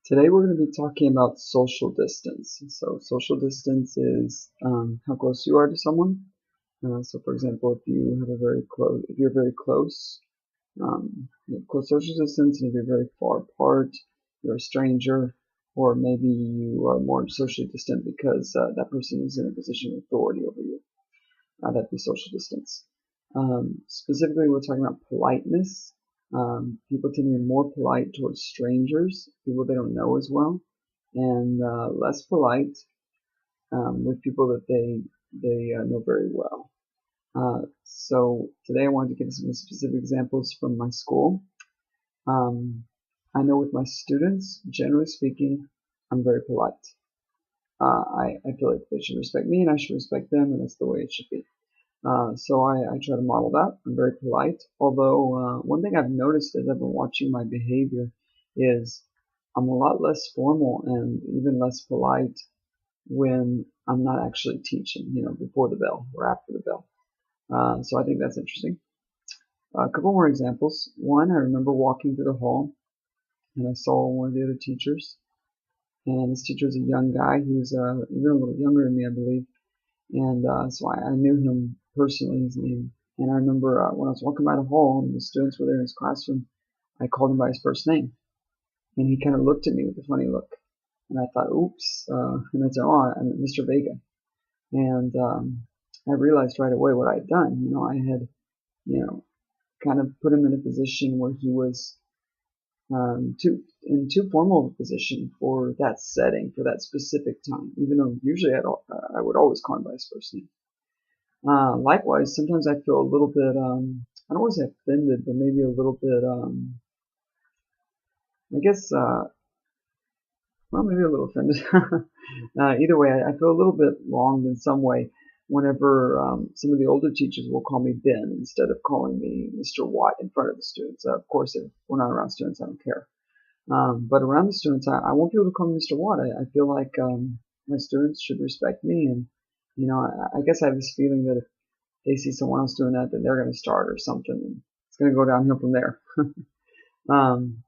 Today we're going to be talking about social distance. So social distance is how close you are to someone. So for example, if you're very close, you have close social distance, and if you're very far apart, you're a stranger, or maybe you are more socially distant because that person is in a position of authority over you. That'd be social distance. Specifically, we're talking about politeness. People tend to be more polite towards strangers, people they don't know as well, and less polite with people that they know very well. So today I wanted to give some specific examples from my school. Um, I know with my students, generally speaking, I'm very polite. I feel like they should respect me and I should respect them, and that's the way it should be. So I try to model that. I'm very polite. Although one thing I've noticed as I've been watching my behavior is I'm a lot less formal and even less polite when I'm not actually teaching, before the bell or after the bell. So I think that's interesting. A couple more examples. One, I remember walking through the hall and I saw one of the other teachers. And this teacher was a young guy. He was even a little younger than me, I believe. And so I knew him personally, his name. And I remember when I was walking by the hall and the students were there in his classroom, I called him by his first name. And he kind of looked at me with a funny look. And I thought, oops. And I said, oh, I'm Mr. Vega. And I realized right away what I had done. I had, kind of put him in a position where he was too formal of a position for that setting, for that specific time. Even though usually I would always call him by his first name. Likewise, sometimes I feel a little bit, I don't want to say offended, but maybe a little bit, I guess, well, maybe a little offended. Either way, I feel a little bit wronged in some way whenever some of the older teachers will call me Ben instead of calling me Mr. Watt in front of the students. Of course, if we're not around students, I don't care. But around the students, I want people to call me Mr. Watt. I feel like my students should respect me, and I guess I have this feeling that if they see someone else doing that, then they're going to start or something, and it's going to go downhill from there. um,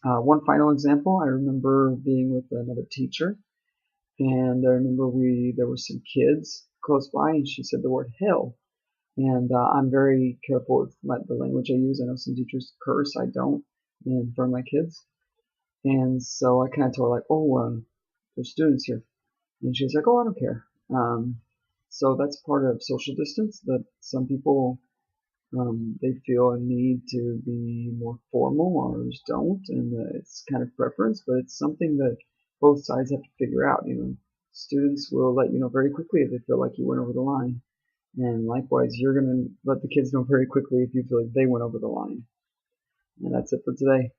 One final example, I remember being with another teacher, and I remember there were some kids close by, and she said the word hell. And I'm very careful with the language I use. I know some teachers curse, I don't, in front of my kids. And so I kind of told her, like, oh, there's students here. And she was like, oh, I don't care. So that's part of social distance, that some people, they feel a need to be more formal, others don't, and it's kind of preference, but it's something that both sides have to figure out. Students will let you know very quickly if they feel like you went over the line, and likewise, you're going to let the kids know very quickly if you feel like they went over the line. And that's it for today.